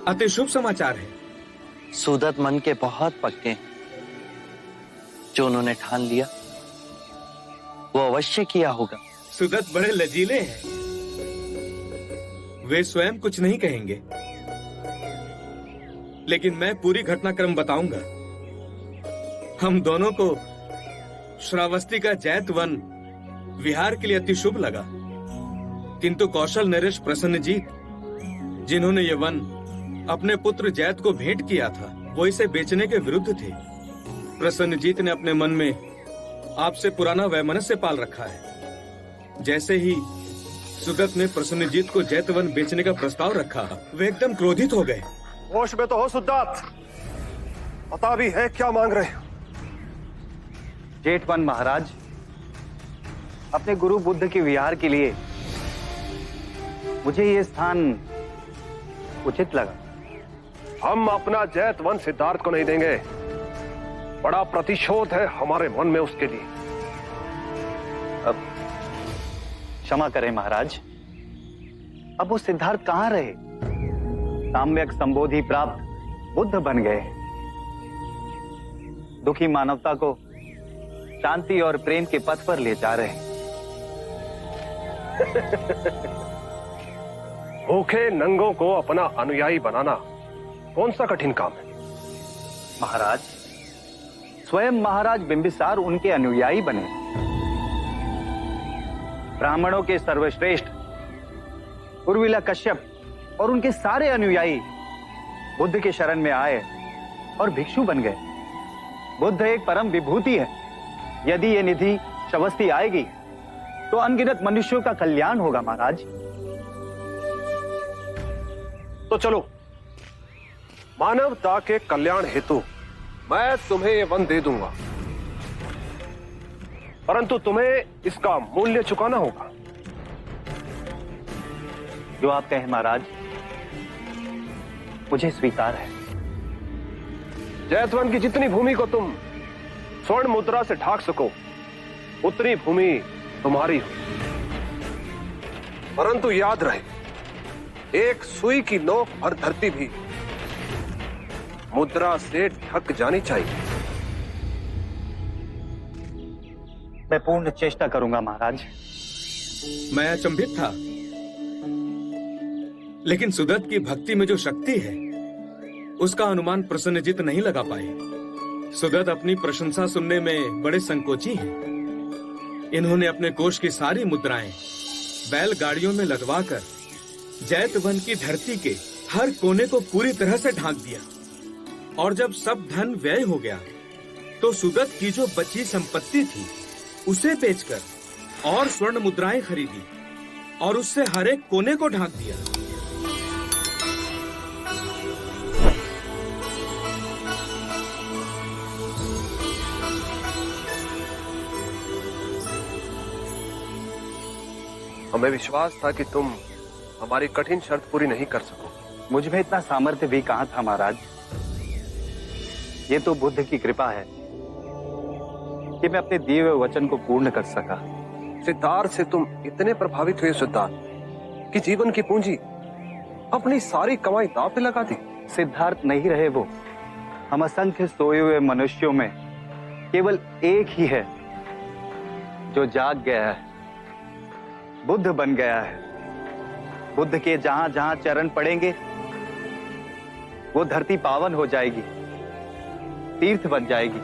अति शुभ समाचार है। सुदत मन के बहुत पक्के हैं। जो उन्होंने ठान लिया वो अवश्य किया होगा। सुदत बड़े लजीले हैं, वे स्वयं कुछ नहीं कहेंगे, लेकिन मैं पूरी घटनाक्रम बताऊंगा। हम दोनों को श्रावस्ती का जैत वन विहार के लिए अति शुभ लगा, किंतु कौशल नरेश प्रसन्नजीत, जिन्होंने ये वन अपने पुत्र जैत को भेंट किया था, वो इसे बेचने के विरुद्ध थे। प्रसन्नजीत ने अपने मन में आपसे पुराना वैमनस्य पाल रखा है। जैसे ही सुदत ने प्रसन्नजीत को जैतवन बेचने का प्रस्ताव रखा, वे एकदम क्रोधित हो गए। होश में तो हो सुदत, पता भी है क्या मांग रहे हो? जेठवन महाराज, अपने गुरु बुद्ध के विहार के लिए मुझे ये स्थान उचित लगा। हम अपना जैतवन सिद्धार्थ को नहीं देंगे। बड़ा प्रतिशोध है हमारे मन में उसके लिए। अब क्षमा करें महाराज, अब वो सिद्धार्थ कहां रहे? साम्यक संबोधि प्राप्त बुद्ध बन गए। दुखी मानवता को शांति और प्रेम के पथ पर ले जा रहे हैं। भूखे नंगों को अपना अनुयायी बनाना कौन सा कठिन काम है? महाराज, स्वयं महाराज बिंबिसार उनके अनुयायी बने। ब्राह्मणों के सर्वश्रेष्ठ उर्विला कश्यप और उनके सारे अनुयायी बुद्ध के शरण में आए और भिक्षु बन गए। बुद्ध एक परम विभूति है। यदि ये निधि श्रावस्ती आएगी तो अनगिनत मनुष्यों का कल्याण होगा महाराज। तो चलो, मानवता के कल्याण हेतु मैं तुम्हें ये वन दे दूंगा, परंतु तुम्हें इसका मूल्य चुकाना होगा। जो आप कहें महाराज, मुझे स्वीकार है। जैतवन की जितनी भूमि को तुम स्वर्ण मुद्रा से ढाक सको, उतनी भूमि तुम्हारी हो। परंतु याद रहे, एक सुई की नोक भर धरती भी मुद्रा से ढक जानी चाहिए। मैं पूर्ण चेष्टा करूंगा महाराज। मैं अचंभित था, लेकिन सुदत की भक्ति में जो शक्ति है उसका अनुमान प्रसन्नजीत नहीं लगा पाए। सुदत अपनी प्रशंसा सुनने में बड़े संकोची हैं। इन्होंने अपने कोष की सारी मुद्राएं बैलगाड़ियों में लदवाकर जैतवन की धरती के हर कोने को पूरी तरह से ढांक दिया, और जब सब धन व्यय हो गया तो सुदत की जो बची संपत्ति थी उसे बेचकर और स्वर्ण मुद्राएं खरीदी और उससे हर एक कोने को ढांक दिया। हमें विश्वास था कि तुम हमारी कठिन शर्त पूरी नहीं कर सकोगे। मुझ में इतना सामर्थ्य भी कहां था महाराज। ये तो बुद्ध की कृपा है कि मैं अपने दिए हुए वचन को पूर्ण कर सका। सिद्धार्थ से तुम इतने प्रभावित हुए सिद्धार्थ कि जीवन की पूंजी, अपनी सारी कमाई दांव पे लगा दी। सिद्धार्थ नहीं रहे वो। हम असंख्य सोए हुए मनुष्यों में केवल एक ही है जो जाग गया है, बुद्ध बन गया है। बुद्ध के जहां जहां चरण पड़ेंगे वो धरती पावन हो जाएगी, तीर्थ बन जाएगी।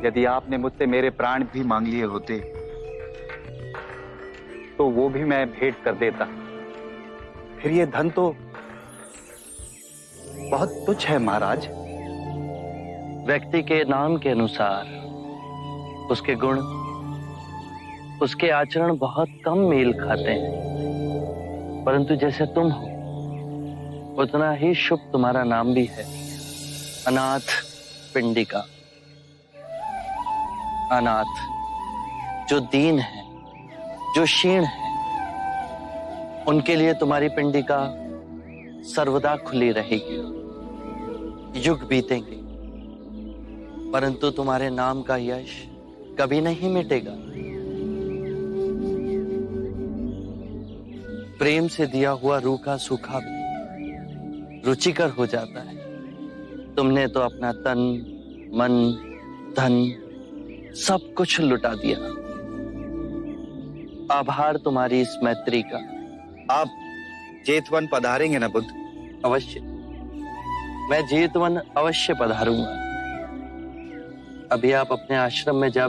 यदि आपने मुझसे मेरे प्राण भी मांग लिए होते तो वो भी मैं भेंट कर देता। फिर ये धन तो बहुत तुच्छ है महाराज। व्यक्ति के नाम के अनुसार उसके गुण, उसके आचरण बहुत कम मेल खाते हैं, परंतु जैसे तुम हो उतना ही शुभ तुम्हारा नाम भी है। अनाथ पिंडिका। अनाथ जो दीन है, जो क्षीण है, उनके लिए तुम्हारी पिंडिका सर्वदा खुली रहेगी। युग बीतेंगे परंतु तुम्हारे नाम का यश कभी नहीं मिटेगा। प्रेम से दिया हुआ रूखा सूखा भी रुचिकर हो जाता है। तुमने तो अपना तन, मन, धन सब कुछ लुटा दिया। आभार तुम्हारी इस मैत्री का। आप जेतवन पधारेंगे ना बुद्ध? अवश्य, मैं जेतवन अवश्य पधारूंगा। अभी आप अपने आश्रम में जा